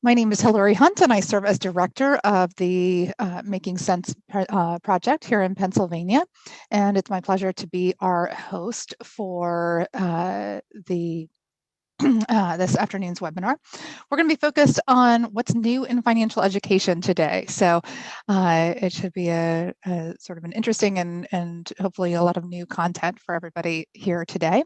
My name is Hillary Hunt, and I serve as director of the Making Sense project here in Pennsylvania. And it's my pleasure to be our host for the this afternoon's webinar. We're going to be focused on what's new in financial education today. So it should be a sort of an interesting and hopefully a lot of new content for everybody here today.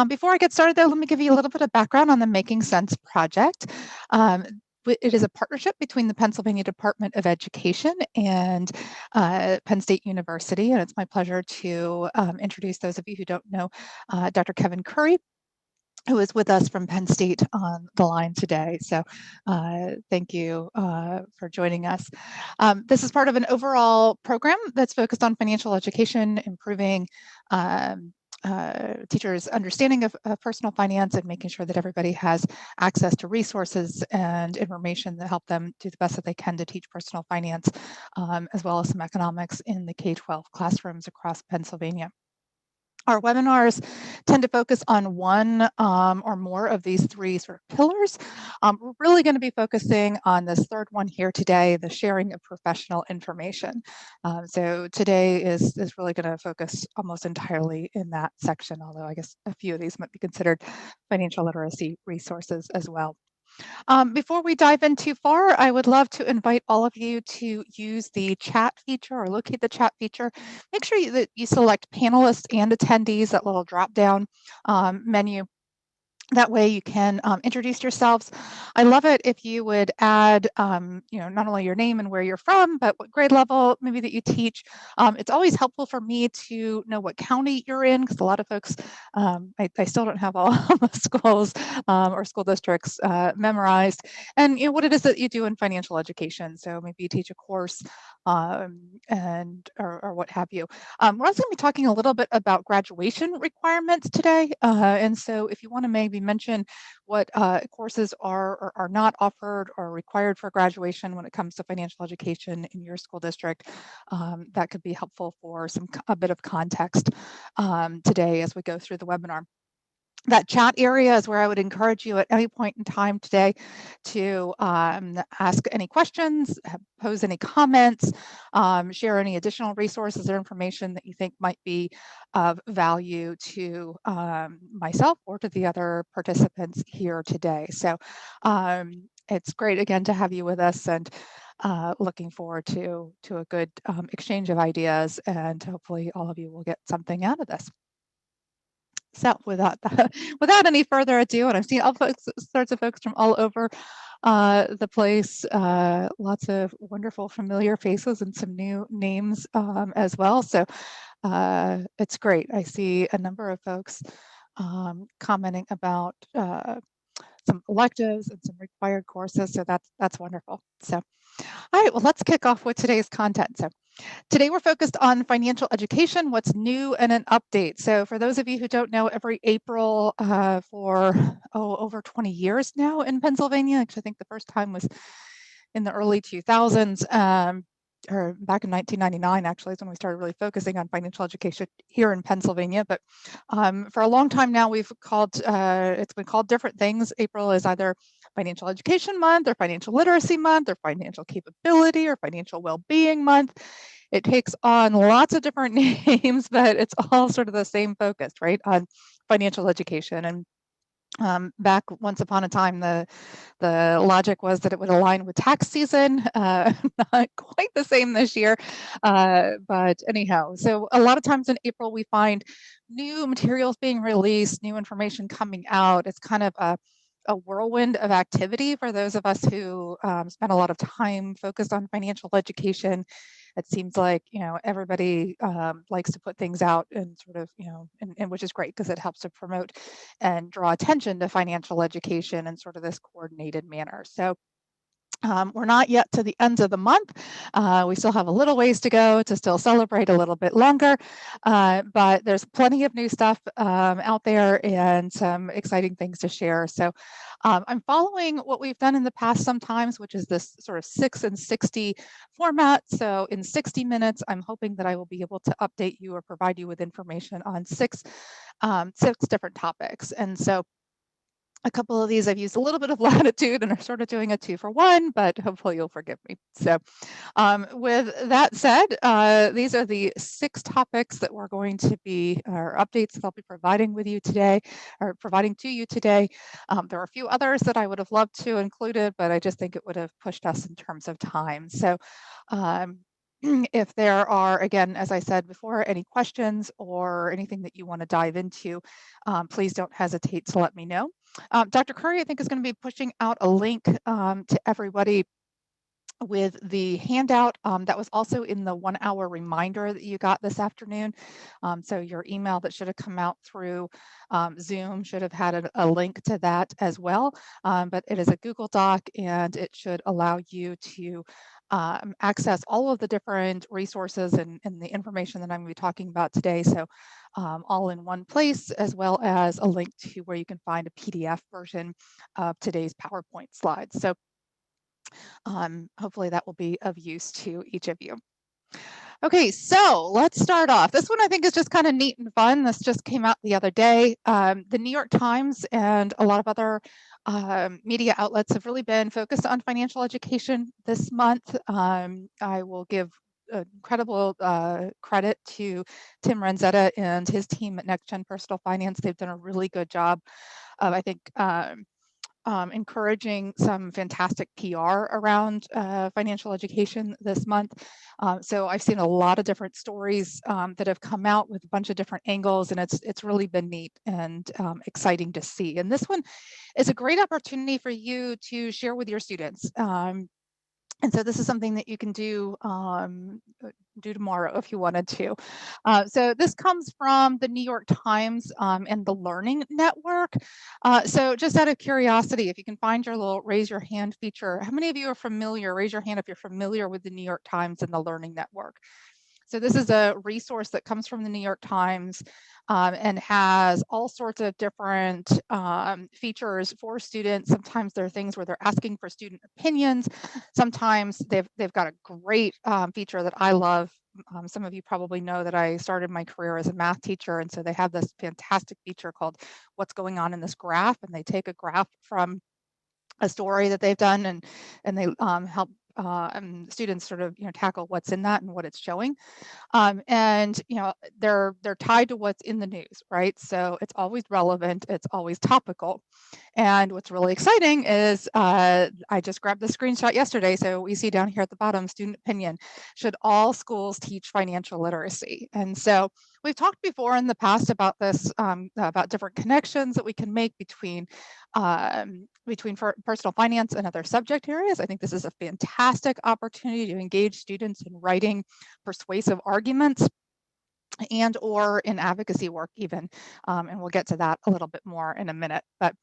Before I get started, though, let me give you a little bit of background on the Making Sense project. Um, it is a partnership between the Pennsylvania Department of Education and Penn State University, and it's my pleasure to introduce those of you who don't know Dr. Kevin Curry, who is with us from Penn State on the line today. So thank you for joining us. This is part of an overall program that's focused on financial education, improving teachers' understanding of personal finance and making sure that everybody has access to resources and information that help them do the best that they can to teach personal finance, as well as some economics in the K-12 classrooms across Pennsylvania. Our webinars tend to focus on one or more of these three sort of pillars. We're really going to be focusing on this third one here today, the sharing of professional information. So today is really going to focus almost entirely in that section, although I guess a few of these might be considered financial literacy resources as well. Before we dive in too far, I would love to invite all of you to use the chat feature or locate the chat feature. Make sure that you select panelists and attendees, that little drop down menu. That way you can introduce yourselves. I love it if you would add, not only your name and where you're from, but what grade level maybe that you teach. It's always helpful for me to know what county you're in, because a lot of folks, I still don't have all the schools or school districts memorized, and what it is that you do in financial education. So maybe you teach a course or what have you. We're also going to be talking a little bit about graduation requirements today, and so if you want to maybe mention what courses are or are not offered or required for graduation when it comes to financial education in your school district, that could be helpful for a bit of context today as we go through the webinar. That chat area is where I would encourage you at any point in time today to ask any questions, pose any comments, share any additional resources or information that you think might be of value to myself or to the other participants here today. So it's great again to have you with us, and looking forward to a good exchange of ideas, and hopefully all of you will get something out of this. So without any further ado, and I've seen all sorts of folks from all over the place, lots of wonderful familiar faces and some new names as well. So it's great. I see a number of folks commenting about some electives and some required courses. So that's wonderful. So, all right, well, let's kick off with today's content. So today we're focused on financial education, what's new, and an update. So for those of you who don't know, every April for over 20 years now in Pennsylvania, actually I think the first time was in the early 2000s, or back in 1999, actually, is when we started really focusing on financial education here in Pennsylvania. But for a long time now, it's been called different things. April is either Financial Education Month or Financial Literacy Month or Financial Capability or Financial Wellbeing Month. It takes on lots of different names, but it's all sort of the same focus, right, on financial education. And back once upon a time, the logic was that it would align with tax season. Not quite the same this year, but anyhow. So a lot of times in April, we find new materials being released, new information coming out. It's kind of a whirlwind of activity for those of us who spend a lot of time focused on financial education. It seems like everybody likes to put things out and sort of and which is great because it helps to promote and draw attention to financial education in sort of this coordinated manner. So we're not yet to the ends of the month. We still have a little ways to go to still celebrate a little bit longer, but there's plenty of new stuff out there and some exciting things to share. So I'm following what we've done in the past sometimes, which is this sort of 6 and 60 format. So in 60 minutes, I'm hoping that I will be able to update you or provide you with information on six different topics. And so A couple of these I've used a little bit of latitude and are sort of doing a 2-for-1, but hopefully you'll forgive me. So with that said, these are the 6 topics that we're going to be, or updates that I'll be providing with you today, or providing to you today. There are a few others that I would have loved to included, but I just think it would have pushed us in terms of time. So um, if there are, again, as I said before, any questions or anything that you want to dive into, please don't hesitate to let me know. Dr. Curry, I think, is going to be pushing out a link to everybody with the handout that was also in the 1-hour reminder that you got this afternoon. So your email that should have come out through Zoom should have had a link to that as well. But it is a Google Doc, and it should allow you to access all of the different resources and the information that I'm going to be talking about today. So all in one place, as well as a link to where you can find a PDF version of today's PowerPoint slides. So hopefully that will be of use to each of you. Okay, so let's start off. This one I think is just kind of neat and fun. This just came out the other day. The New York Times and a lot of other media outlets have really been focused on financial education this month. I will give incredible credit to Tim Ranzetta and his team at NextGen Personal Finance. They've done a really good job of, I think, encouraging some fantastic PR around financial education this month. So I've seen a lot of different stories that have come out with a bunch of different angles, and it's really been neat and exciting to see. And this one is a great opportunity for you to share with your students. And so this is something that you can do tomorrow if you wanted to. So this comes from the New York Times and the Learning Network. So just out of curiosity, if you can find your little raise your hand feature, how many of you are familiar? Raise your hand if you're familiar with the New York Times and the Learning Network. So this is a resource that comes from the New York Times and has all sorts of different features for students. Sometimes there are things where they're asking for student opinions. Sometimes they've got a great feature that I love. Some of you probably know that I started my career as a math teacher, and so they have this fantastic feature called What's Going On in This Graph, and they take a graph from a story that they've done, and they help students sort of tackle what's in that and what it's showing. And they're tied to what's in the news, right? So it's always relevant, it's always topical. And what's really exciting is I just grabbed the screenshot yesterday. So we see down here at the bottom, student opinion, should all schools teach financial literacy? And so we've talked before in the past about this, about different connections that we can make between personal finance and other subject areas. I think this is a fantastic opportunity to engage students in writing persuasive arguments and or in advocacy work even, and we'll get to that a little bit more in a minute. But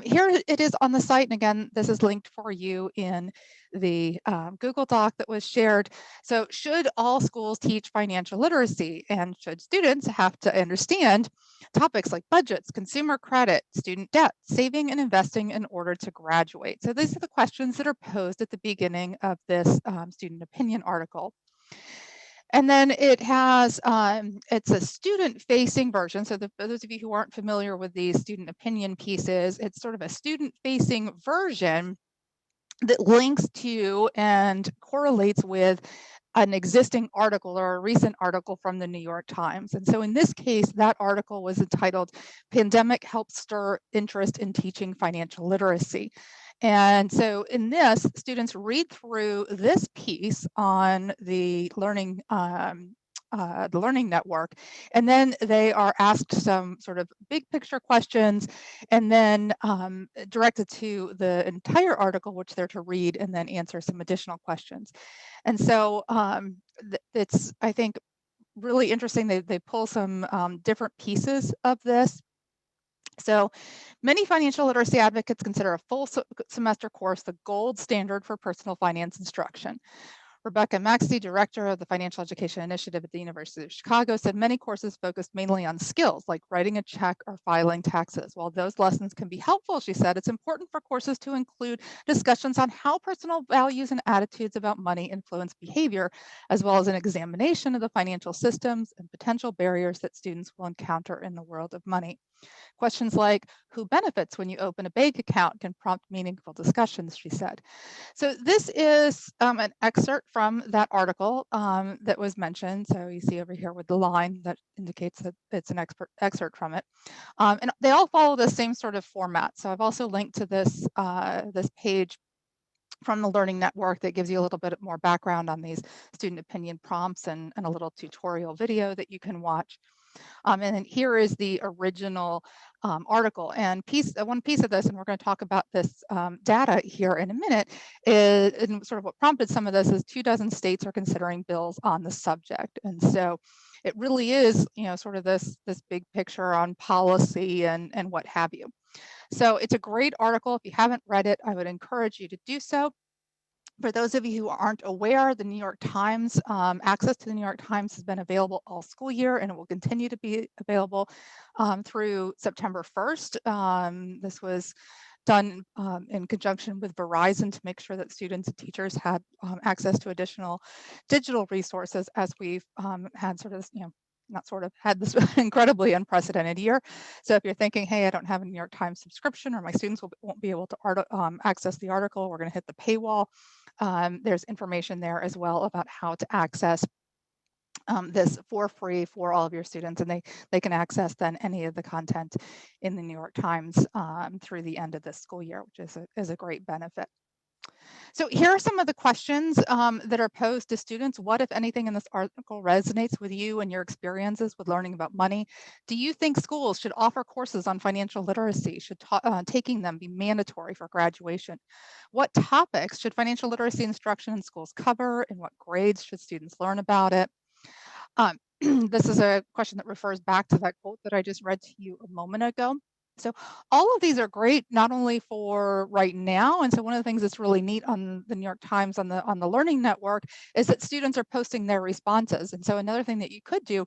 here it is on the site, and again, this is linked for you in the Google Doc that was shared. So should all schools teach financial literacy, and should students have to understand topics like budgets, consumer credit, student debt, saving and investing in order to graduate? So these are the questions that are posed at the beginning of this student opinion article. And then it has, it's a student-facing version. So for those of you who aren't familiar with these student opinion pieces, it's sort of a student-facing version that links to and correlates with an existing article or a recent article from the New York Times. And so in this case, that article was entitled "Pandemic Helps Stir Interest in Teaching Financial Literacy." And so in this, students read through this piece on the Learning Network, and then they are asked some sort of big picture questions, and then directed to the entire article, which they're to read and then answer some additional questions. And so it's, I think, really interesting. They pull some different pieces of this. So many financial literacy advocates consider a full semester course the gold standard for personal finance instruction. Rebecca Maxey, director of the Financial Education Initiative at the University of Chicago, said many courses focused mainly on skills like writing a check or filing taxes. While those lessons can be helpful, she said, it's important for courses to include discussions on how personal values and attitudes about money influence behavior, as well as an examination of the financial systems and potential barriers that students will encounter in the world of money. Questions like who benefits when you open a bank account can prompt meaningful discussions, she said. So this is an excerpt from that article that was mentioned. So you see over here with the line that indicates that it's an excerpt from it. And they all follow the same sort of format. So I've also linked to this page from the Learning Network that gives you a little bit more background on these student opinion prompts and a little tutorial video that you can watch. And then here is the original article. And one piece of this, and we're going to talk about this data here in a minute, is and sort of what prompted some of this is 24 states are considering bills on the subject. And so it really is, sort of this big picture on policy and what have you. So it's a great article. If you haven't read it, I would encourage you to do so. For those of you who aren't aware, the New York Times, access to the New York Times has been available all school year, and it will continue to be available through September 1st. This was done in conjunction with Verizon to make sure that students and teachers had access to additional digital resources as we've had sort of, not sort of had this incredibly unprecedented year. So if you're thinking, hey, I don't have a New York Times subscription or my students won't be able to access the article, we're going to hit the paywall. There's information there as well about how to access this for free for all of your students, and they can access then any of the content in the New York Times through the end of this school year, which is a great benefit. So here are some of the questions that are posed to students. What, if anything, in this article resonates with you and your experiences with learning about money? Do you think schools should offer courses on financial literacy? Should taking them be mandatory for graduation? What topics should financial literacy instruction in schools cover? In what grades should students learn about it? This is a question that refers back to that quote that I just read to you a moment ago. So all of these are great, not only for right now. And so one of the things that's really neat on the New York Times on the Learning Network is that students are posting their responses. And so another thing that you could do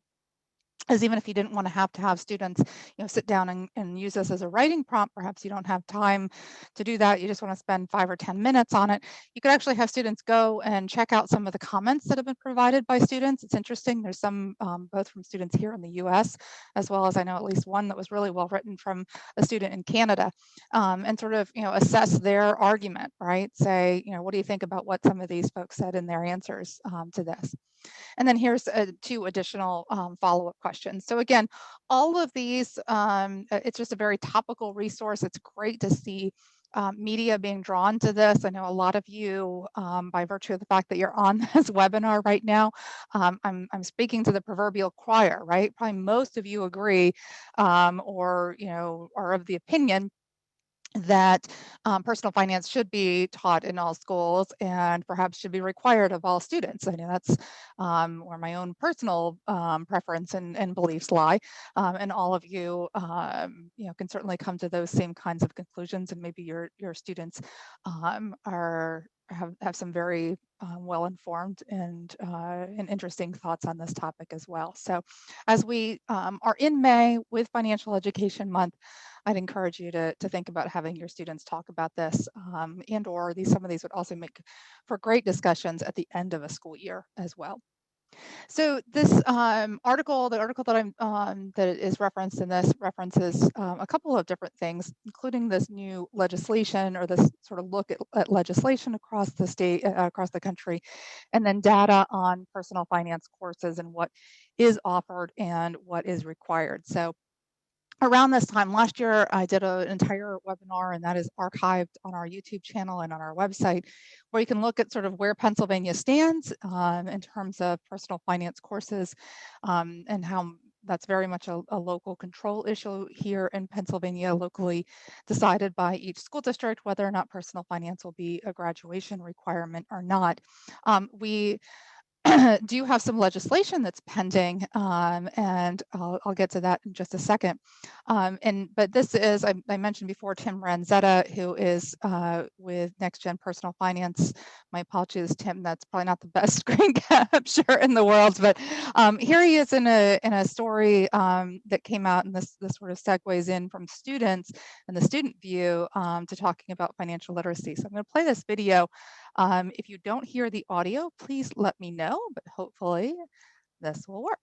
is, even if you didn't want to have students, sit down and use this as a writing prompt, perhaps you don't have time to do that, you just want to spend 5 or 10 minutes on it, you could actually have students go and check out some of the comments that have been provided by students. It's interesting. There's some both from students here in the US, as well as I know at least one that was really well written from a student in Canada, and sort of, assess their argument, right? Say, what do you think about what some of these folks said in their answers to this? And then here's 2 additional follow-up questions. So again, all of these, it's just a very topical resource. It's great to see media being drawn to this. I know a lot of you, by virtue of the fact that you're on this webinar right now, I'm speaking to the proverbial choir, right? Probably most of you agree, or are of the opinion that personal finance should be taught in all schools and perhaps should be required of all students. I know that's where my own personal preference and beliefs lie, and all of you, can certainly come to those same kinds of conclusions, and maybe your students have some very well-informed and interesting thoughts on this topic as well. So as we are in May with Financial Education Month, I'd encourage you to think about having your students talk about this, and or some of these would also make for great discussions at the end of a school year as well. So this article, the article that that is referenced in this references a couple of different things, including this new legislation, or this sort of look at legislation across the state, across the country, and then data on personal finance courses and what is offered and what is required. So around this time last year, I did an entire webinar, and that is archived on our YouTube channel and on our website, where you can look at sort of where Pennsylvania stands in terms of personal finance courses, and how that's very much a local control issue here in Pennsylvania, locally decided by each school district whether or not personal finance will be a graduation requirement or not. We do have some legislation that's pending, and I'll get to that in just a second. But this is, I mentioned before, Tim Ranzetta, who is with Next Gen Personal Finance. My apologies, Tim, that's probably not the best screen capture in the world, but here he is in a story that came out, and this sort of segues in from students and the student view to talking about financial literacy. So I'm going to play this video. If you don't hear the audio, please let me know, but hopefully this will work.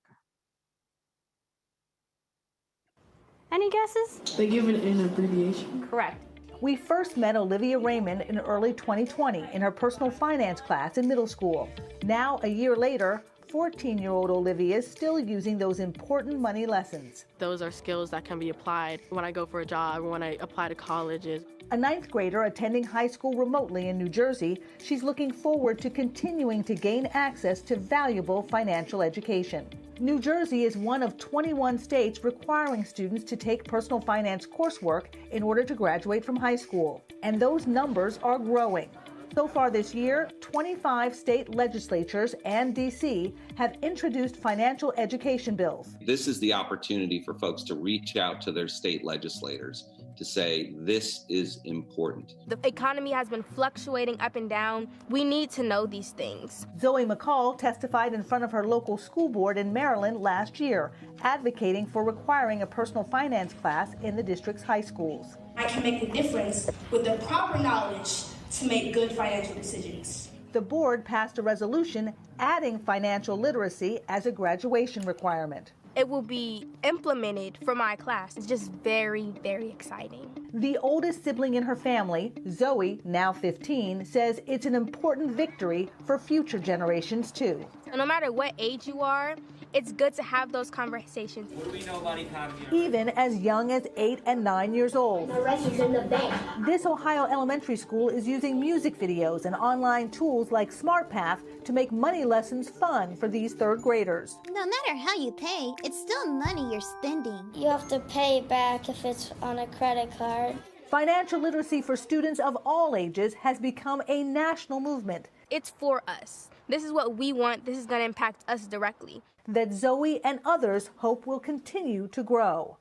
Any guesses? They give it an abbreviation. Correct. We first met Olivia Raymond in early 2020 in her personal finance class in middle school. Now, a year later, 14-year-old Olivia is still using those important money lessons. Those are skills that can be applied when I go for a job or when I apply to colleges. A ninth grader attending high school remotely in New Jersey, she's looking forward to continuing to gain access to valuable financial education. New Jersey is one of 21 states requiring students to take personal finance coursework in order to graduate from high school. And those numbers are growing. So far this year, 25 state legislatures and D.C. have introduced financial education bills. This is the opportunity for folks to reach out to their state legislators to say, this is important. The economy has been fluctuating up and down. We need to know these things. Zoe McCall testified in front of her local school board in Maryland last year, advocating for requiring a personal finance class in the district's high schools. I can make a difference with the proper knowledge to make good financial decisions. The board passed a resolution adding financial literacy as a graduation requirement. It will be implemented for my class. It's just very, very exciting. The oldest sibling in her family, Zoe, now 15, says it's an important victory for future generations too. No matter what age you are, it's good to have those conversations. What do we know about economy? Even as young as 8 and 9 years old. The rest is in the bank. This Ohio elementary school is using music videos and online tools like SmartPath to make money lessons fun for these third graders. No matter how you pay, it's still money you're spending. You have to pay back if it's on a credit card. Financial literacy for students of all ages has become a national movement. It's for us. This is what we want. This is going to impact us directly. That Zoe and others hope will continue to grow.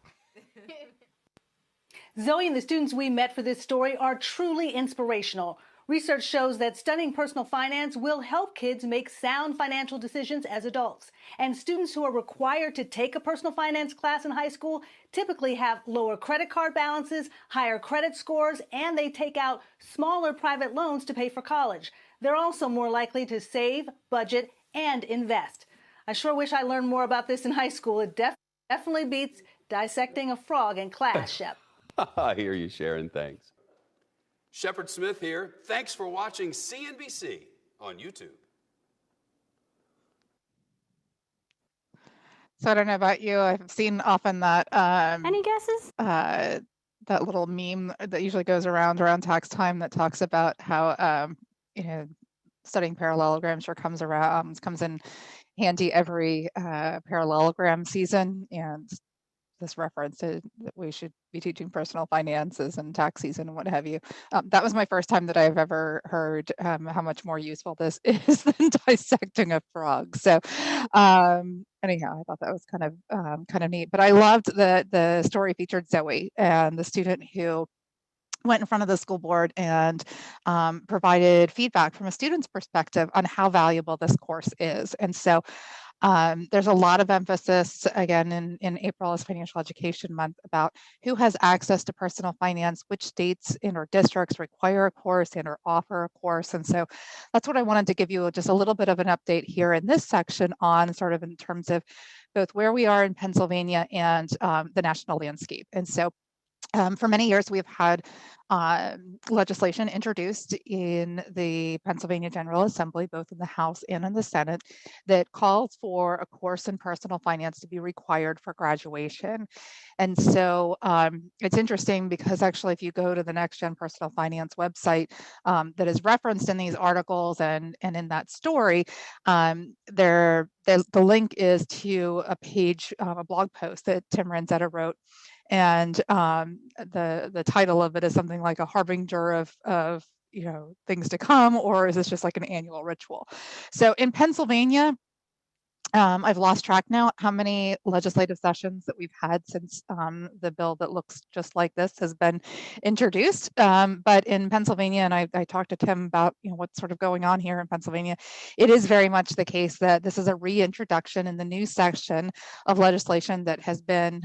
Zoe and the students we met for this story are truly inspirational. Research shows that studying personal finance will help kids make sound financial decisions as adults. And students who are required to take a personal finance class in high school typically have lower credit card balances, higher credit scores, and they take out smaller private loans to pay for college. They're also more likely to save, budget, and invest. I sure wish I learned more about this in high school. It definitely beats dissecting a frog in class, Shep. I hear you, Sharon. Thanks. Shepard Smith here. Thanks for watching CNBC on YouTube. So I don't know about you. I've seen often that Any guesses? that little meme that usually goes around tax time that talks about how studying parallelograms sure comes in handy every parallelogram season, and this reference to that we should be teaching personal finances and tax season and what have you. That was my first time that I've ever heard how much more useful this is than dissecting a frog. So anyhow, I thought that was kind of neat. But I loved that the story featured Zoe and the student who went in front of the school board and provided feedback from a student's perspective on how valuable this course is. And so there's a lot of emphasis, again, in April is Financial Education Month, about who has access to personal finance, which states and or districts require a course and or offer a course. And so that's what I wanted to give you just a little bit of an update here in this section on sort of in terms of both where we are in Pennsylvania and the national landscape. And so for many years, we've had legislation introduced in the Pennsylvania General Assembly, both in the House and in the Senate, that calls for a course in personal finance to be required for graduation. And so it's interesting because actually, if you go to the Next Gen Personal Finance website that is referenced in these articles and in that story, the link is to a page, a blog post that Tim Ranzetta wrote. And the title of it is something like a harbinger of things to come, or is this just like an annual ritual? So in Pennsylvania, I've lost track now how many legislative sessions that we've had since the bill that looks just like this has been introduced. But in Pennsylvania, and I talked to Tim about what's sort of going on here in Pennsylvania, it is very much the case that this is a reintroduction in the new section of legislation that has been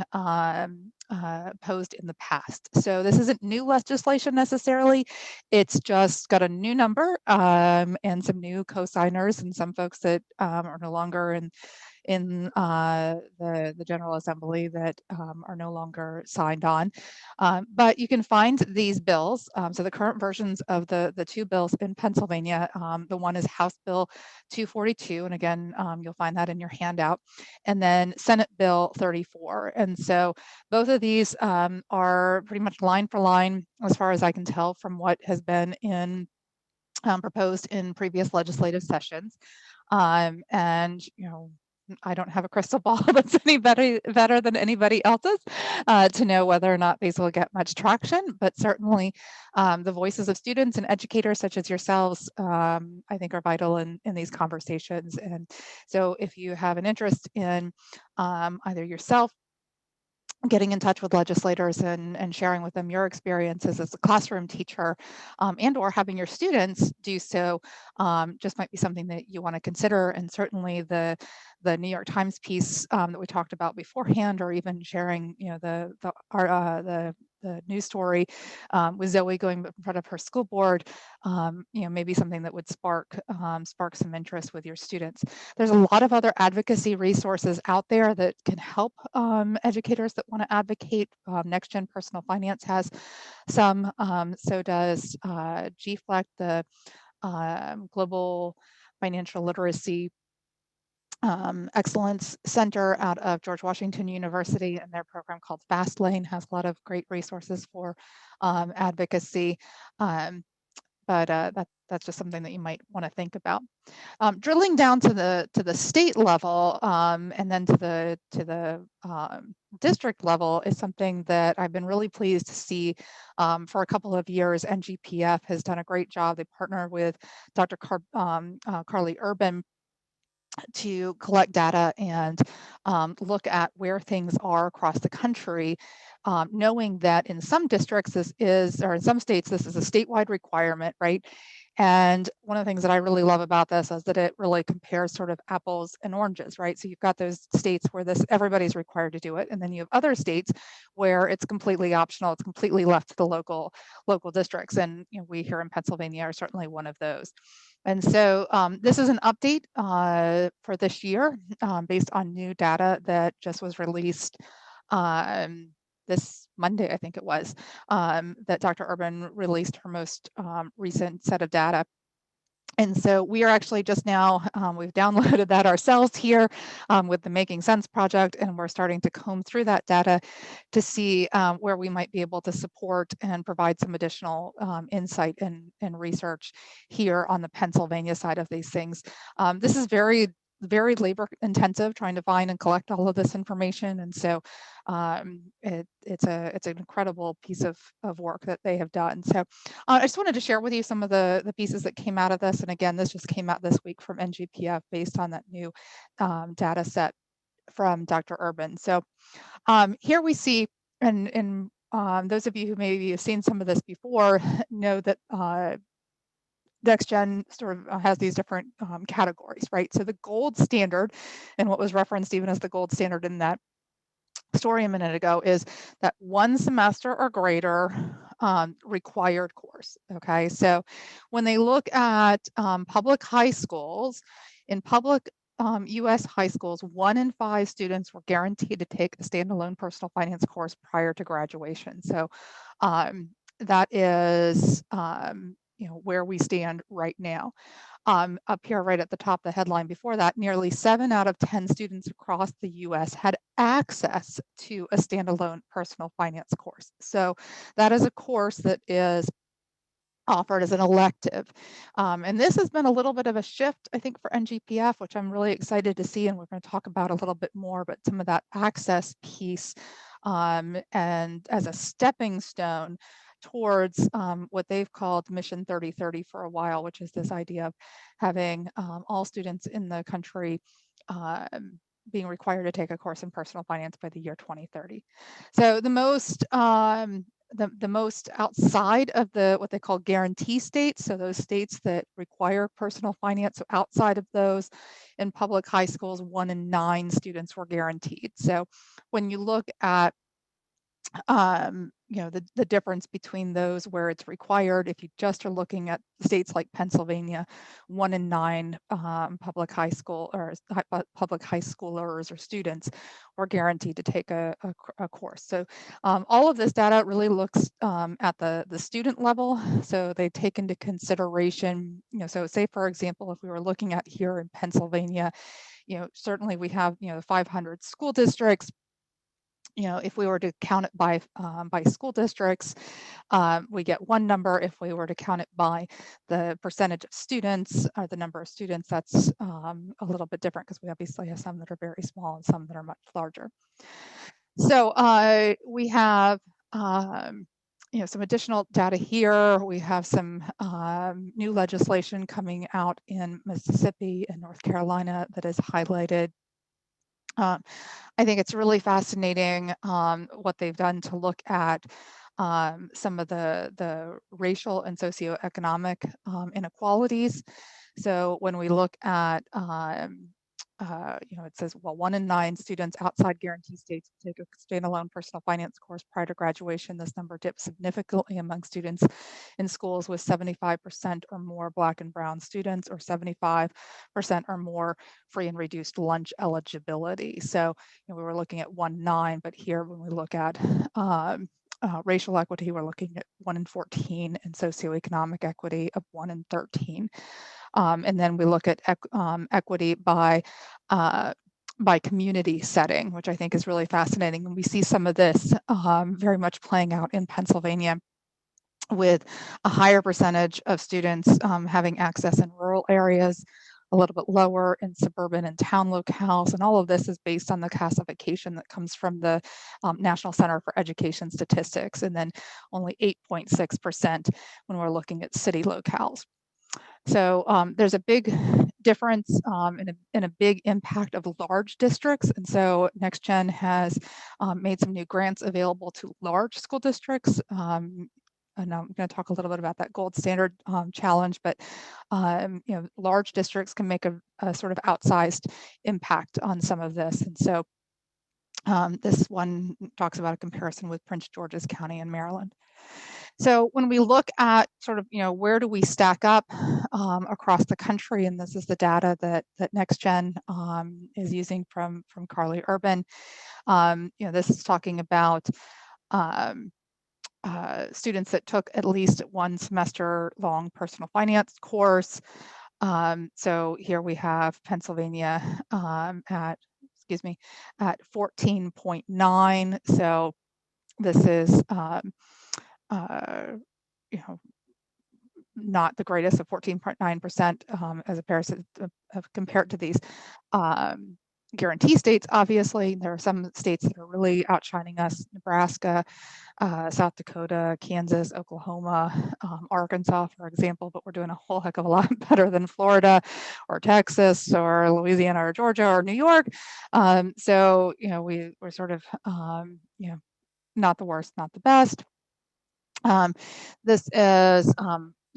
posed in the past. So this isn't new legislation necessarily. It's just got a new number and some new co-signers and some folks that are no longer in the General Assembly that are no longer signed on. But you can find these bills. So the current versions of the two bills in Pennsylvania, the one is House Bill 242, and again, you'll find that in your handout, and then Senate Bill 34. And so both of these are pretty much line for line, as far as I can tell, from what has been proposed in previous legislative sessions. And I don't have a crystal ball that's any better than anybody else's to know whether or not these will get much traction, but certainly the voices of students and educators such as yourselves, I think, are vital in these conversations. And so if you have an interest in either yourself getting in touch with legislators and sharing with them your experiences as a classroom teacher, and or having your students do so, just might be something that you want to consider. And certainly the New York Times piece that we talked about beforehand, or even sharing the news story with Zoe going in front of her school board, maybe something that would spark some interest with your students. There's a lot of other advocacy resources out there that can help educators that want to advocate. Next Gen Personal Finance has some, so does GFLEC, the Global Financial Literacy Excellence Center out of George Washington University, and their program called FastLane has a lot of great resources for advocacy. But that's just something that you might want to think about. Drilling down to the state level and then to the district level is something that I've been really pleased to see for a couple of years. NGPF has done a great job. They partner with Dr. Carly Urban to collect data and look at where things are across the country, knowing that in some districts or in some states, this is a statewide requirement, right? And one of the things that I really love about this is that it really compares sort of apples and oranges, right? So you've got those states where everybody's required to do it, and then you have other states where it's completely optional, it's completely left to the local districts, and we here in Pennsylvania are certainly one of those. And so this is an update for this year based on new data that just was released this Monday, I think it was, that Dr. Urban released her most recent set of data. And so we are actually just now, we've downloaded that ourselves here with the Making Sense project, and we're starting to comb through that data to see where we might be able to support and provide some additional insight and research here on the Pennsylvania side of these things. This is very labor intensive, trying to find and collect all of this information, and so it's an incredible piece of work that they have done. So I just wanted to share with you some of the pieces that came out of this, and again, this just came out this week from NGPF based on that new data set from Dr. Urban. So here we see, and those of you who maybe have seen some of this before know that NextGen sort of has these different categories, right? So the gold standard, and what was referenced even as the gold standard in that story a minute ago, is that 1 semester or greater required course, okay? So when they look at public high schools, in public US high schools, 1 in 5 students were guaranteed to take a standalone personal finance course prior to graduation. So that is where we stand right now. Up here right at the top, the headline before that, nearly 7 out of 10 students across the US had access to a standalone personal finance course. So that is a course that is offered as an elective. And this has been a little bit of a shift, I think, for NGPF, which I'm really excited to see, and we're going to talk about a little bit more, but some of that access piece and as a stepping stone towards what they've called Mission 3030 for a while, which is this idea of having all students in the country being required to take a course in personal finance by the year 2030. So the most the most outside of the what they call guarantee states, so those states that require personal finance, so outside of those, in public high schools, 1 in 9 students were guaranteed. So when you look at the difference between those where it's required, if you just are looking at states like Pennsylvania, 1 in 9 public high school or public high schoolers or students were guaranteed to take a course. So all of this data really looks at the student level. So they take into consideration, so say for example, if we were looking at here in Pennsylvania, certainly we have 500 school districts. If we were to count it by school districts, we get one number. If we were to count it by the percentage of students or the number of students, that's a little bit different because we obviously have some that are very small and some that are much larger. So we have some additional data here. We have some new legislation coming out in Mississippi and North Carolina that is highlighted. I think it's really fascinating what they've done to look at some of the racial and socioeconomic inequalities. So when we look at, it says, well, 1 in 9 students outside guarantee states take a standalone personal finance course prior to graduation. This number dips significantly among students in schools with 75% or more Black and Brown students, or 75% or more free and reduced lunch eligibility. So we were looking at 1 in 9, but here when we look at racial equity, we're looking at 1 in 14, and socioeconomic equity of 1 in 13. And then we look at equity by community setting, which I think is really fascinating. And we see some of this very much playing out in Pennsylvania, with a higher percentage of students having access in rural areas, a little bit lower in suburban and town locales. And all of this is based on the classification that comes from the National Center for Education Statistics, and then only 8.6% when we're looking at city locales. So there's a big difference and a big impact of large districts. And so NextGen has made some new grants available to large school districts. And I'm going to talk a little bit about that gold standard challenge, but large districts can make a sort of outsized impact on some of this. And so this one talks about a comparison with Prince George's County in Maryland. So when we look at sort of, where do we stack up across the country, and this is the data that NextGen is using from Carly Urban. This is talking about students that took at least 1 semester long personal finance course. So here we have Pennsylvania at 14.9. So this is not the greatest, of 14.9% as a comparison compared to these guarantee states. Obviously, there are some states that are really outshining us: Nebraska, South Dakota, Kansas, Oklahoma, Arkansas, for example, but we're doing a whole heck of a lot better than Florida or Texas or Louisiana or Georgia or New York. So, we're sort of, not the worst, not the best. This is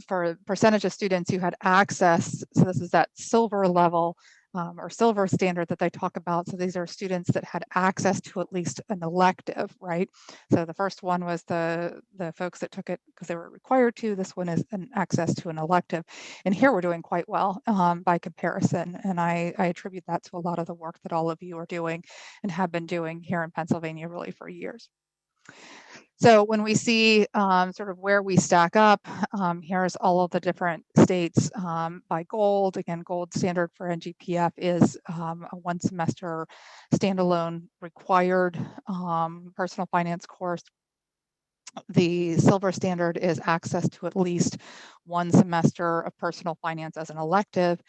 for percentage of students who had access. So this is that silver level or silver standard that they talk about. So these are students that had access to at least an elective, right? So the first one was the folks that took it because they were required to. This one is an access to an elective. And here we're doing quite well by comparison. And I attribute that to a lot of the work that all of you are doing and have been doing here in Pennsylvania really for years. So when we see sort of where we stack up, here's all of the different states by gold. Again, gold standard for NGPF is a 1 semester standalone required personal finance course. The silver standard is access to at least 1 semester of personal finance as an elective.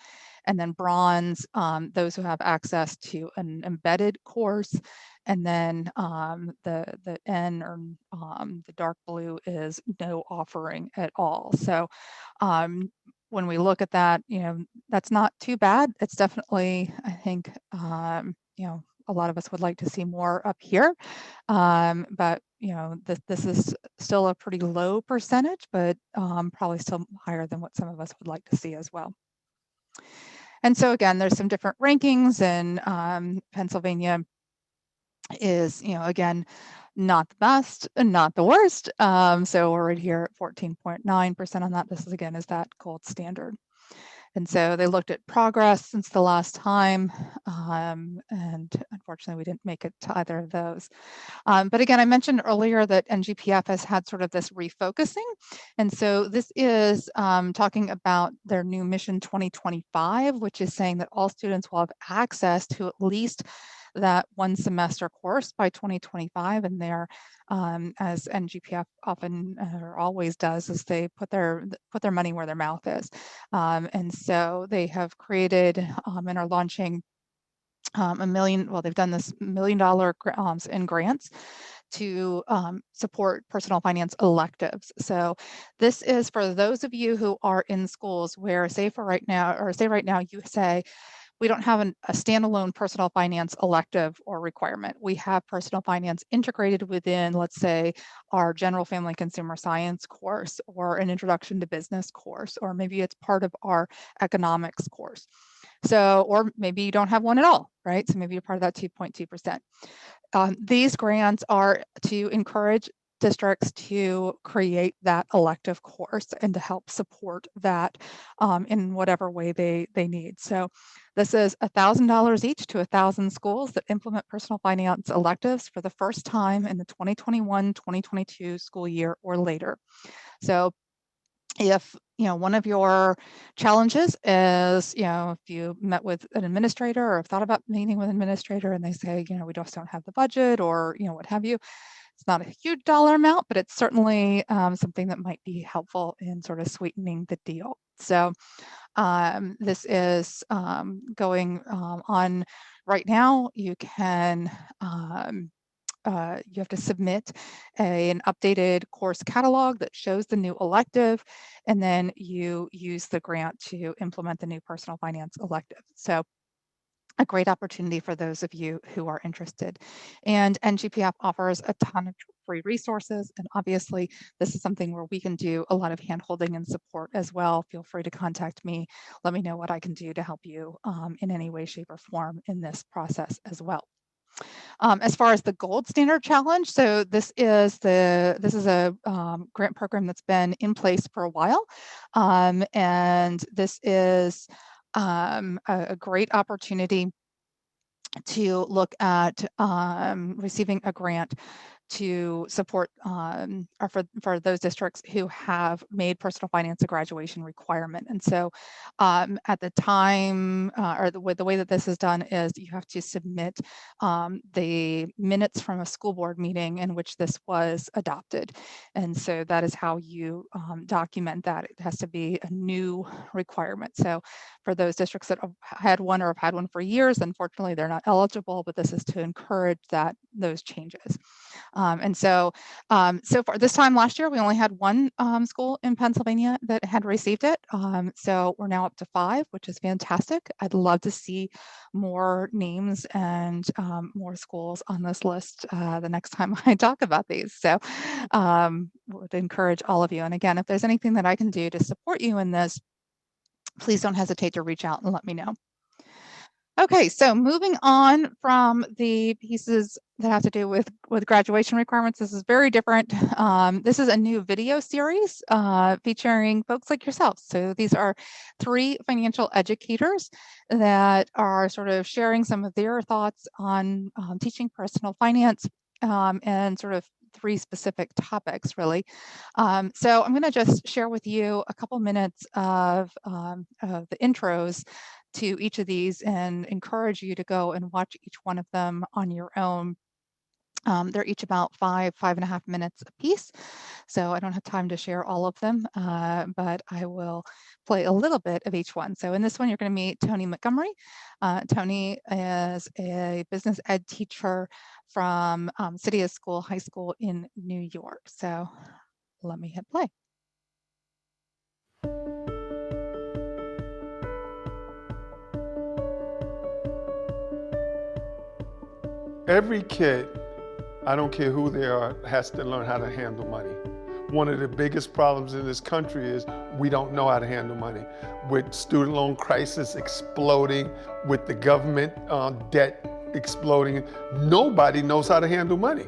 and then bronze, those who have access to an embedded course, and then the N, or the dark blue, is no offering at all. So when we look at that, that's not too bad. It's definitely, I think, a lot of us would like to see more up here, but this is still a pretty low percentage, but probably still higher than what some of us would like to see as well. And so again, there's some different rankings, and Pennsylvania is, again, not the best and not the worst. So we're right here at 14.9% on that. This is, again, is that gold standard. And so they looked at progress since the last time, and unfortunately we didn't make it to either of those. But again, I mentioned earlier that NGPF has had sort of this refocusing. And so this is talking about their new Mission 2025, which is saying that all students will have access to at least that one semester course by 2025. And they're, as NGPF often or always does, is they put their money where their mouth is. And so they have created and are launching $1 million, well, they've done this $1 million in grants to support personal finance electives. So this is for those of you who are in schools where, say right now you say, we don't have a standalone personal finance elective or requirement. We have personal finance integrated within, let's say, our general family consumer science course, or an introduction to business course, or maybe it's part of our economics course. So, or maybe you don't have one at all, right? So maybe you're part of that 2.2%. These grants are to encourage districts to create that elective course and to help support that in whatever way they need. So this is $1,000 each to 1,000 schools that implement personal finance electives for the first time in the 2021-2022 school year or later. So if one of your challenges is, if you met with an administrator or have thought about meeting with an administrator and they say, we just don't have the budget, or what have you, it's not a huge dollar amount, but it's certainly something that might be helpful in sort of sweetening the deal. So this is going on right now. You can you have to submit an updated course catalog that shows the new elective, and then you use the grant to implement the new personal finance elective. So a great opportunity for those of you who are interested. And NGPF offers a ton of free resources, and obviously this is something where we can do a lot of hand-holding and support as well. Feel free to contact me. Let me know what I can do to help you in any way, shape, or form in this process as well. As far as the Gold Standard Challenge, so this is a grant program that's been in place for a while, and this is a great opportunity to look at receiving a grant to support or for those districts who have made personal finance a graduation requirement. And so at the time, or the way that this is done is you have to submit the minutes from a school board meeting in which this was adopted. And so that is how you document that. It has to be a new requirement. So for those districts that have had one or have had one for years, unfortunately, they're not eligible, but this is to encourage those changes. And so far this time last year, we only had one school in Pennsylvania that had received it. So we're now up to 5, which is fantastic. I'd love to see more names and more schools on this list the next time I talk about these. So would encourage all of you. And again, if there's anything that I can do to support you in this, please don't hesitate to reach out and let me know. Okay, so moving on from the pieces that have to do with graduation requirements, this is very different. This is a new video series featuring folks like yourselves. So these are 3 financial educators that are sort of sharing some of their thoughts on teaching personal finance and sort of 3 specific topics, really. So I'm going to just share with you a couple minutes of the intros to each of these and encourage you to go and watch each one of them on your own. They're each about 5.5 minutes a piece. So I don't have time to share all of them, but I will play a little bit of each one. So in this one, you're going to meet Tony Montgomery. Tony is a business ed teacher from City School High School in New York. So let me hit play. Every kid, I don't care who they are, has to learn how to handle money. One of the biggest problems in this country is we don't know how to handle money. With student loan crisis exploding, with the government debt exploding, nobody knows how to handle money.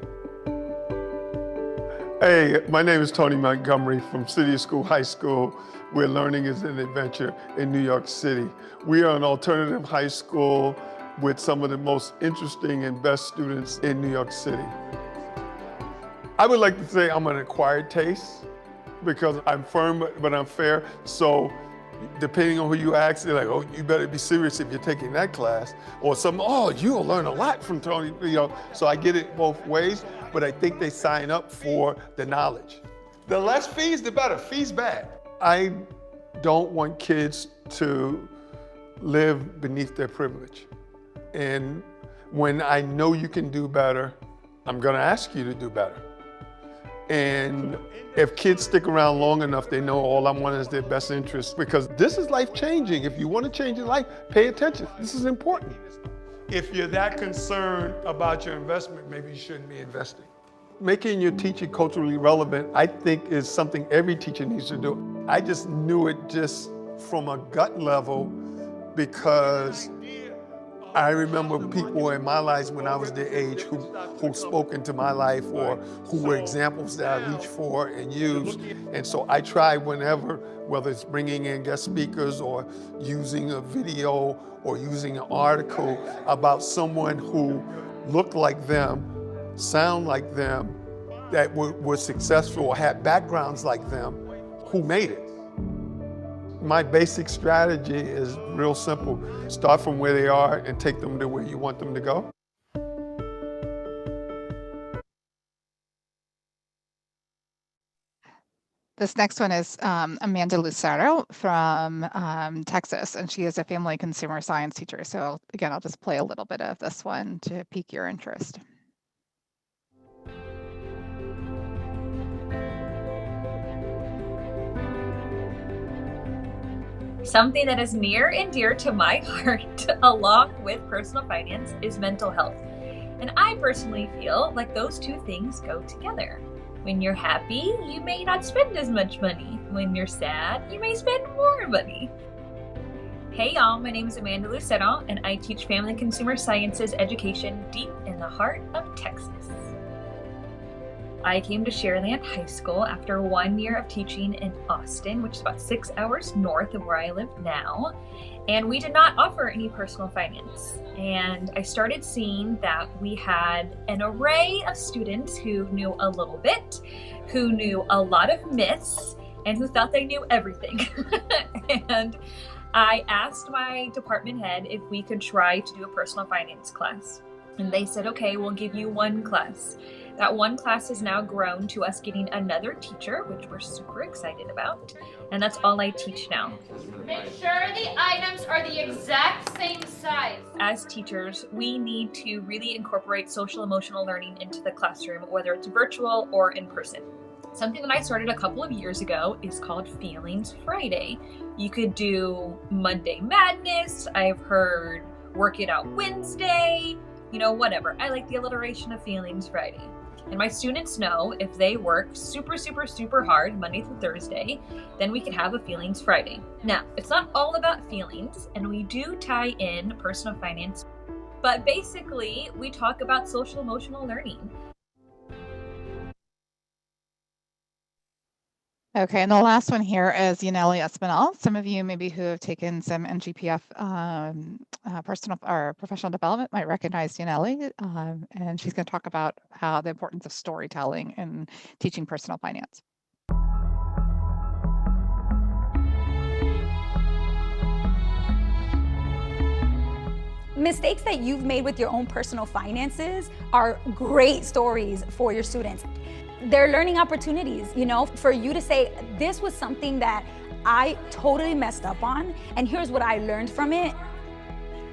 Hey, my name is Tony Montgomery from City School High School, where learning is an adventure in New York City. We are an alternative high school with some of the most interesting and best students in New York City. I would like to say I'm an acquired taste because I'm firm but I'm fair. So depending on who you ask, they're like, oh, you better be serious if you're taking that class. Or some, oh, you'll learn a lot from Tony, So I get it both ways, but I think they sign up for the knowledge. The less fees, the better. Fees bad. I don't want kids to live beneath their privilege. And when I know you can do better, I'm gonna ask you to do better. And if kids stick around long enough, they know all I want is their best interest, because this is life-changing. If you want to change your life, pay attention. This is important. If you're that concerned about your investment, maybe you shouldn't be investing. Making your teaching culturally relevant, I think, is something every teacher needs to do. I just knew it just from a gut level because I remember people in my life when I was their age who spoke into my life or who were examples that I reached for and used. And so I try whenever, whether it's bringing in guest speakers or using a video or using an article about someone who looked like them, sound like them, that were successful or had backgrounds like them, who made it. My basic strategy is real simple. Start from where they are and take them to where you want them to go. This next one is Amanda Lucero from Texas, and she is a family consumer science teacher. So again, I'll just play a little bit of this one to pique your interest. Something that is near and dear to my heart, along with personal finance, is mental health. And I personally feel like those two things go together. When you're happy, you may not spend as much money. When you're sad, you may spend more money. Hey y'all, my name is Amanda Lucero, and I teach family and consumer sciences education deep in the heart of Texas. I came to Sharyland High School after 1 year of teaching in Austin, which is about 6 hours north of where I live now. And we did not offer any personal finance. And I started seeing that we had an array of students who knew a little bit, who knew a lot of myths, and who thought they knew everything. And I asked my department head if we could try to do a personal finance class. And they said, okay, we'll give you one class. That one class has now grown to us getting another teacher, which we're super excited about. And that's all I teach now. Make sure the items are the exact same size. As teachers, we need to really incorporate social emotional learning into the classroom, whether it's virtual or in person. Something that I started a couple of years ago is called Feelings Friday. You could do Monday Madness. I've heard Work It Out Wednesday, whatever. I like the alliteration of Feelings Friday. And my students know if they work super, super, super hard Monday through Thursday, then we can have a Feelings Friday. Now, it's not all about feelings, and we do tie in personal finance, but basically we talk about social emotional learning. Okay, and the last one here is Yaneli Espinal. Some of you maybe who have taken some NGPF personal or professional development might recognize Yaneli, and she's going to talk about how the importance of storytelling in teaching personal finance. Mistakes that you've made with your own personal finances are great stories for your students. they're learning opportunities, you know, for you to say, this was something that I totally messed up on, and here's what I learned from it.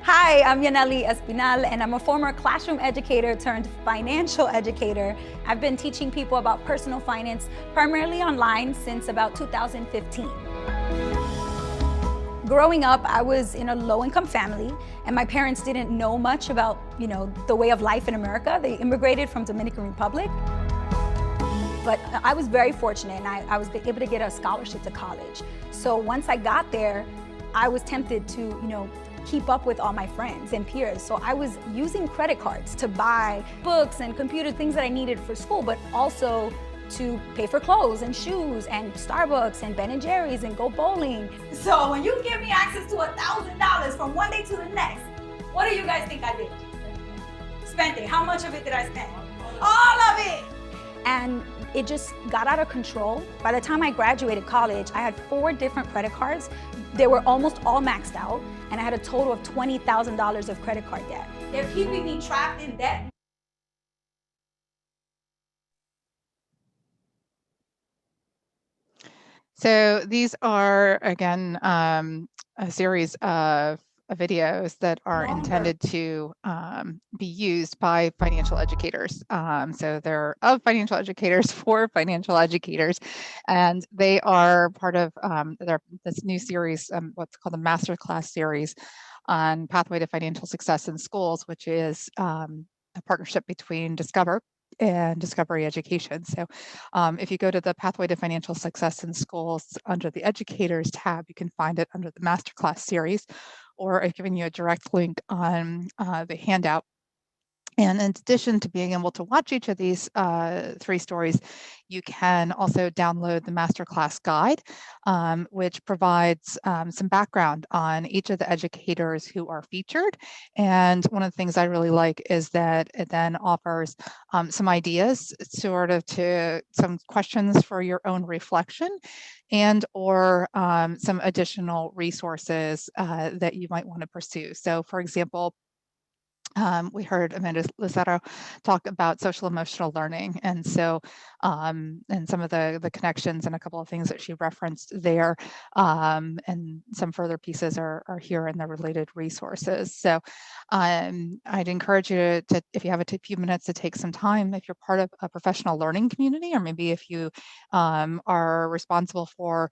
Hi, I'm Yaneli Espinal, and I'm a former classroom educator turned financial educator. I've been teaching people about personal finance primarily online since about 2015. Growing up, I was in a low-income family, and my parents didn't know much about, you know, the way of life in America. They immigrated from Dominican Republic. But I was very fortunate, and I was able to get a scholarship to college. So once I got there, I was tempted to, you know, keep up with all my friends and peers. So I was using credit cards to buy books and computer things that I needed for school, but also to pay for clothes and shoes and Starbucks and Ben & Jerry's and go bowling. So when you give me access to $1,000 from one day to the next, what do you guys think I did? Spent it. How much of it did I spend? All of it! And it just got out of control. By the time I graduated college, I had 4 different credit cards. They were almost all maxed out, and I had a total of $20,000 of credit card debt. They're keeping me trapped in debt. So these are, again, a series of videos that are intended to be used by financial educators. So they're of financial educators for financial educators, and they are part of this new series, what's called the Masterclass series on Pathway to Financial Success in Schools, which is a partnership between Discover and Discovery Education. So if you go to the Pathway to Financial Success in Schools under the Educators tab, you can find it under the Masterclass series, or I've given you a direct link on the handout. And in addition to being able to watch each of these 3 stories, you can also download the Masterclass guide, which provides some background on each of the educators who are featured. And one of the things I really like is that it then offers some ideas, sort of to some questions for your own reflection, and or some additional resources that you might want to pursue. So for example, we heard Amanda Lazaro talk about social emotional learning, and so and some of the connections and a couple of things that she referenced there, and some further pieces are here in the related resources. So I'd encourage you to, if you have a few minutes, to take some time, if you're part of a professional learning community, or maybe if you are responsible for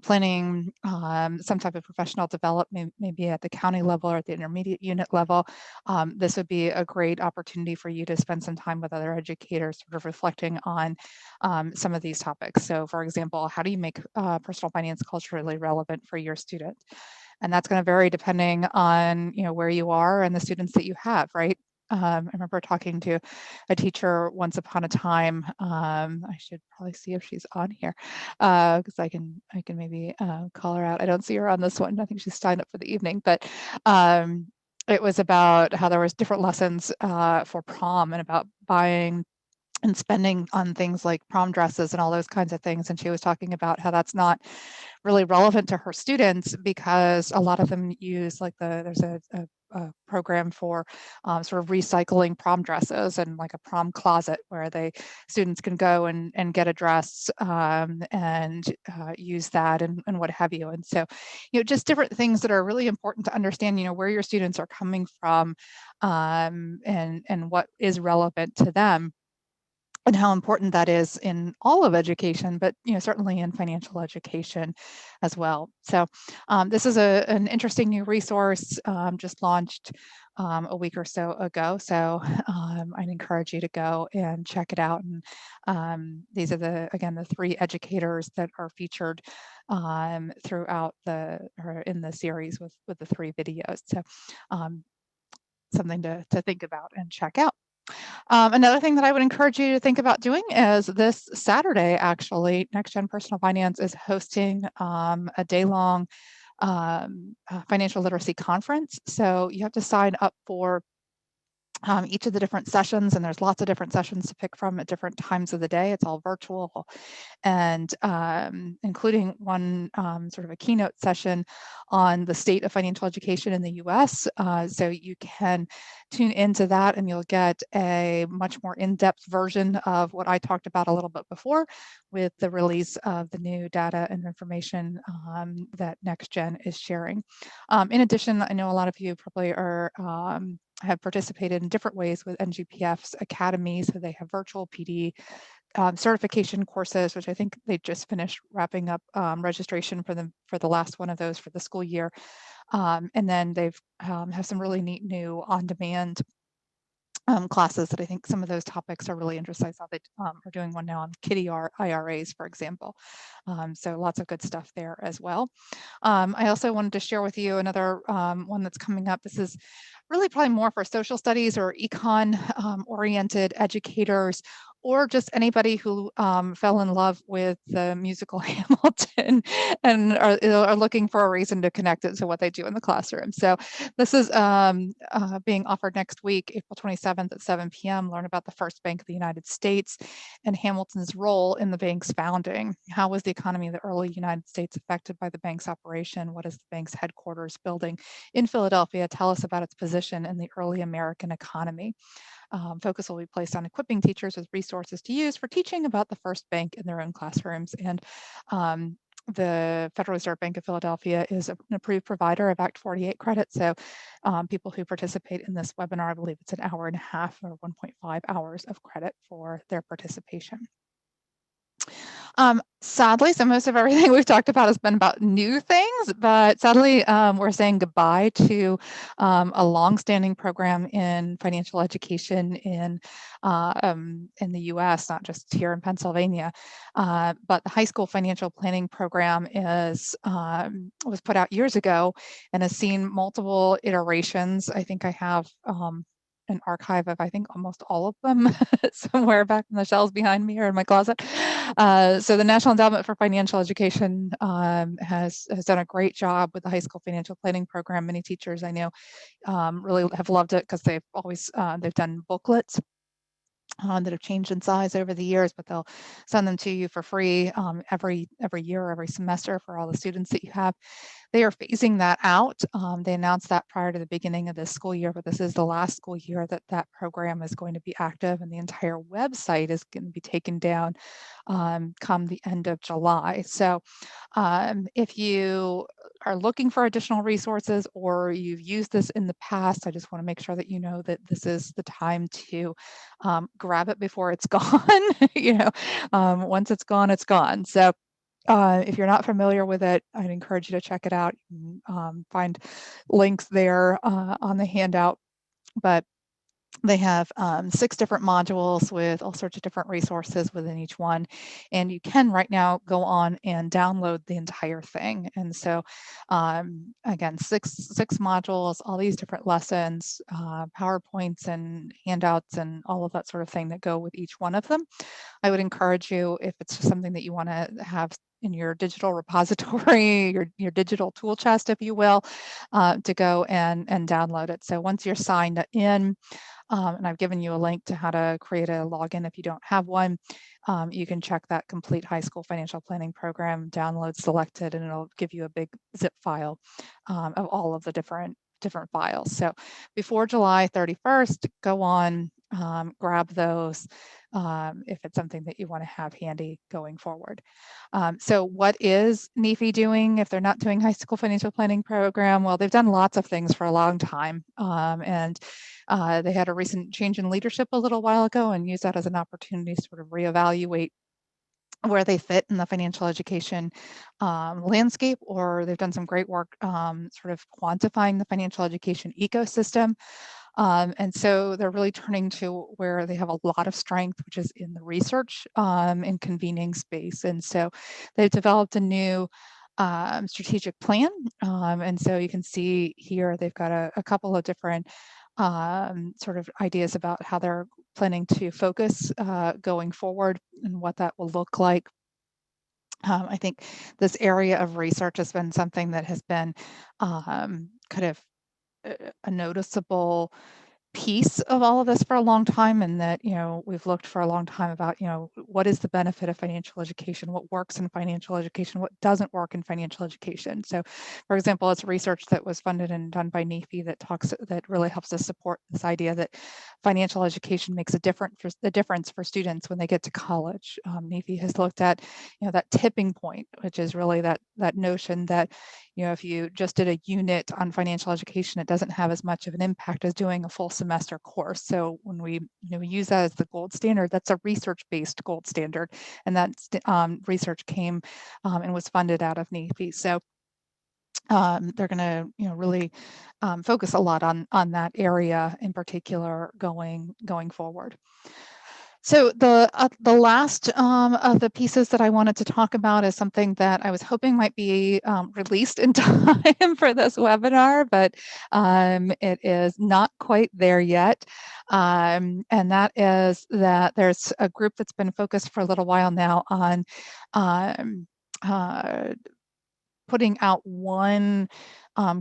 planning some type of professional development, maybe at the county level or at the intermediate unit level. This would be a great opportunity for you to spend some time with other educators, sort of reflecting on some of these topics. So for example, how do you make personal finance culturally relevant for your student? And that's going to vary depending on, you know, where you are and the students that you have, right? I remember talking to a teacher once upon a time. I should probably see if she's on here, because I can maybe call her out. I don't see her on this one. I think she's signed up for the evening, but it was about how there was different lessons for prom, and about buying and spending on things like prom dresses and all those kinds of things. And she was talking about how that's not really relevant to her students, because a lot of them use, like, there's a program for sort of recycling prom dresses, and like a prom closet where students can go and get a dress and use that and what have you. And so, you know, just different things that are really important to understand, you know, where your students are coming from, and what is relevant to them, and how important that is in all of education, but, you know, certainly in financial education as well. So this is an interesting new resource, just launched a week or so ago. So I'd encourage you to go and check it out. And these are again, the 3 educators that are featured throughout or in the series with the 3 videos. So something to think about and check out. Another thing that I would encourage you to think about doing is this Saturday, actually, Next Gen Personal Finance is hosting a day-long financial literacy conference. So you have to sign up for each of the different sessions, and there's lots of different sessions to pick from at different times of the day. It's all virtual, and including one sort of a keynote session on the state of financial education in the US. So you can tune into that and you'll get a much more in-depth version of what I talked about a little bit before with the release of the new data and information that NextGen is sharing. In addition, I know a lot of you probably are have participated in different ways with NGPF's Academy. So they have virtual PD certification courses, which I think they just finished wrapping up registration for the last one of those for the school year. And then they've have some really neat new on-demand classes that I think some of those topics are really interesting. I saw they are doing one now on kitty IRAs, for example. So lots of good stuff there as well. I also wanted to share with you another one that's coming up. This is really probably more for social studies or econ oriented educators, or just anybody who fell in love with the musical Hamilton and are looking for a reason to connect it to what they do in the classroom. So this is being offered next week, April 27th at 7 p.m. Learn about the first bank of the United States and Hamilton's role in the bank's founding. How was the economy of the early United States affected by the bank's operation? What is the bank's headquarters building in Philadelphia? Tell us about its position in the early American economy. Focus will be placed on equipping teachers with resources to use for teaching about the first bank in their own classrooms. And the Federal Reserve Bank of Philadelphia is an approved provider of Act 48 credit. So people who participate in this webinar, I believe it's an hour and a half or 1.5 hours of credit for their participation. Sadly, so most of everything we've talked about has been about new things, but sadly, we're saying goodbye to a longstanding program in financial education in the U.S., not just here in Pennsylvania. But the high school financial planning program was put out years ago and has seen multiple iterations. I think I have an archive of, I think, almost all of them somewhere back in the shelves behind me or in my closet. So the National Endowment for Financial Education has done a great job with the high school financial planning program. Many teachers I know really have loved it because they've always they've done booklets that have changed in size over the years, but they'll send them to you for free every year, every semester for all the students that you have. They are phasing that out. They announced that prior to the beginning of this school year, but this is the last school year that that program is going to be active, and the entire website is going to be taken down come the end of July. So if you are looking for additional resources or you've used this in the past, I just want to make sure that you know that this is the time to grab it before it's gone. Once it's gone, it's gone. So if you're not familiar with it, I'd encourage you to check it out. You can find links there on the handout, but they have 6 different modules with all sorts of different resources within each one. And you can right now go on and download the entire thing. And so again, six modules, all these different lessons, PowerPoints and handouts and all of that sort of thing that go with each one of them. I would encourage you, if it's something that you want to have in your digital repository, your digital tool chest, if you will, to go and download it. So once you're signed in, and I've given you a link to how to create a login if you don't have one, you can check that complete high school financial planning program, download selected, and it'll give you a big zip file of all of the different files. So before July 31st, go on, grab those if it's something that you want to have handy going forward. So what is NEFI doing if they're not doing high school financial planning program? Well, they've done lots of things for a long time, and they had a recent change in leadership a little while ago and used that as an opportunity to sort of reevaluate where they fit in the financial education landscape, or they've done some great work sort of quantifying the financial education ecosystem. And so they're really turning to where they have a lot of strength, which is in the research and convening space. And so they've developed a new strategic plan. And so you can see here, they've got a couple of different sort of ideas about how they're planning to focus going forward and what that will look like. I think this area of research has been something that has been kind of a noticeable piece of all of this for a long time, and that, we've looked for a long time about, what is the benefit of financial education, what works in financial education, what doesn't work in financial education. So, for example, it's research that was funded and done by NEFI that really helps us support this idea that financial education makes a difference for students when they get to college. NEFI has looked at, that tipping point, which is really that notion that, if you just did a unit on financial education, it doesn't have as much of an impact as doing a full semester course. So when we use that as the gold standard, that's a research-based gold standard, and that research came and was funded out of NEFI. So they're going to really focus a lot on that area in particular going forward. So the last of the pieces that I wanted to talk about is something that I was hoping might be released in time for this webinar, but it is not quite there yet. And that is that there's a group that's been focused for a little while now on putting out one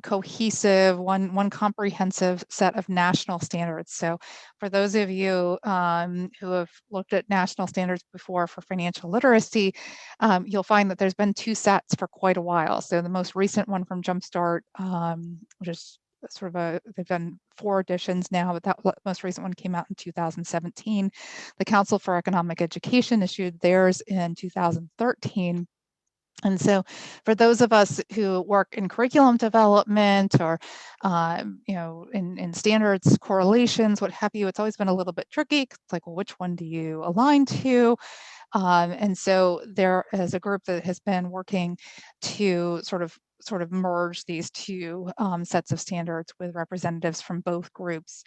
cohesive, one comprehensive set of national standards. So for those of you who have looked at national standards before for financial literacy, you'll find that there's been 2 sets for quite a while. So the most recent one from Jumpstart, which is they've done 4 editions now, but that most recent one came out in 2017. The Council for Economic Education issued theirs in 2013. And so for those of us who work in curriculum development or, in standards correlations, what have you, it's always been a little bit tricky. It's like, well, which one do you align to? And so there is a group that has been working to sort of merge these 2 sets of standards with representatives from both groups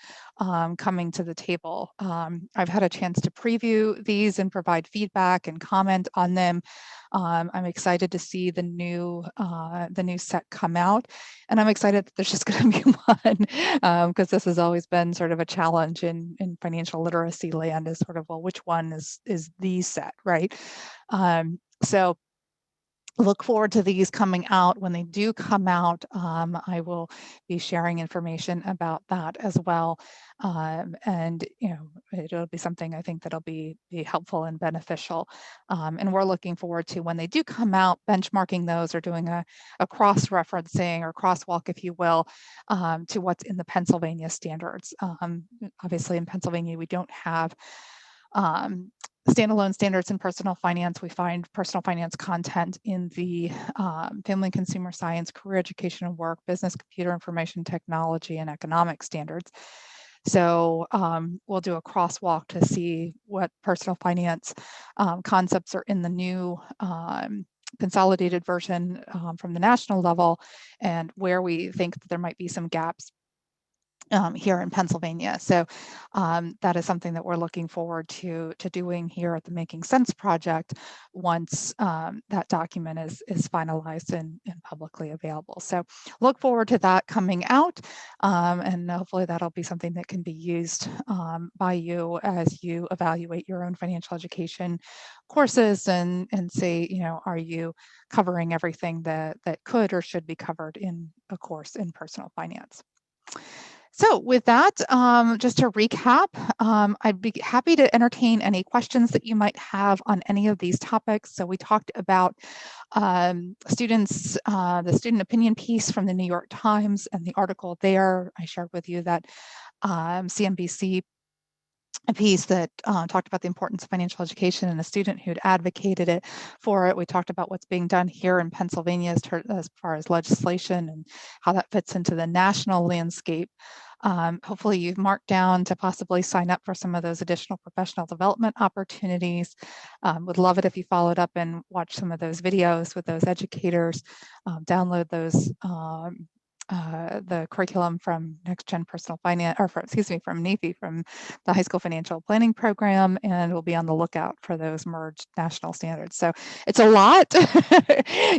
coming to the table. I've had a chance to preview these and provide feedback and comment on them. I'm excited to see the new set come out, and I'm excited that there's just going to be one, because this has always been sort of a challenge in financial literacy land, is sort of, well, which one is the set, right? So look forward to these coming out. When they do come out, I will be sharing information about that as well. And it'll be something I think that'll be helpful and beneficial. And we're looking forward to, when they do come out, benchmarking those or doing a cross-referencing or crosswalk, if you will, to what's in the Pennsylvania standards. Obviously in Pennsylvania, we don't have standalone standards in personal finance. We find personal finance content in the Family and Consumer Science, Career Education and Work, Business Computer Information Technology, and Economic standards. So we'll do a crosswalk to see what personal finance concepts are in the new consolidated version from the national level, and where we think that there might be some gaps here in Pennsylvania. So that is something that we're looking forward to doing here at the Making Sense Project once that document is finalized and publicly available. So look forward to that coming out, and hopefully that'll be something that can be used by you as you evaluate your own financial education courses and say, are you covering everything that could or should be covered in a course in personal finance? So with that, just to recap, I'd be happy to entertain any questions that you might have on any of these topics. So we talked about students, the student opinion piece from the New York Times and the article there. I shared with you that CNBC a piece that talked about the importance of financial education and a student who'd advocated it for it. We talked about what's being done here in Pennsylvania as far as legislation and how that fits into the national landscape. Hopefully you've marked down to possibly sign up for some of those additional professional development opportunities. Would love it if you followed up and watched some of those videos with those educators, download those the curriculum from Next Gen Personal Finance, or from NEFI, from the High School Financial Planning Program, and we'll be on the lookout for those merged national standards. So it's a lot.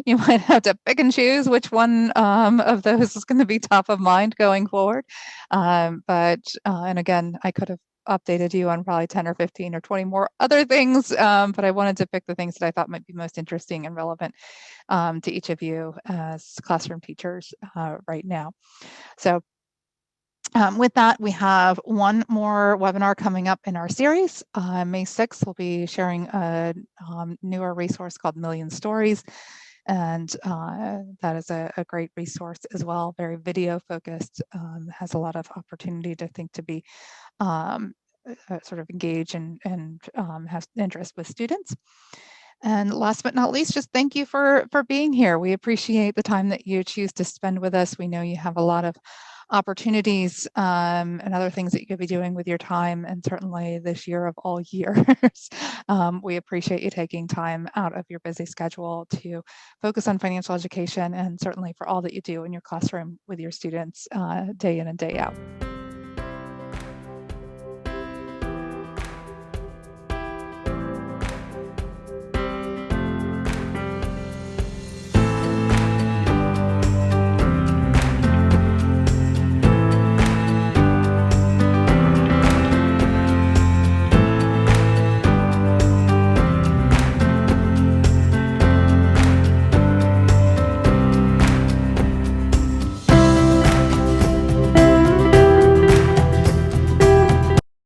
You might have to pick and choose which one of those is going to be top of mind going forward. And again, I could have updated you on probably 10 or 15 or 20 more other things, but I wanted to pick the things that I thought might be most interesting and relevant to each of you as classroom teachers right now. So With that, we have one more webinar coming up in our series. May 6th, we'll be sharing a newer resource called Million Stories. And that is a great resource as well, very video focused, has a lot of opportunity to think to be sort of engage and have interest with students. And last but not least, just thank you for being here. We appreciate the time that you choose to spend with us. We know you have a lot of opportunities and other things that you could be doing with your time, and certainly this year of all years. We appreciate you taking time out of your busy schedule to focus on financial education, and certainly for all that you do in your classroom with your students day in and day out.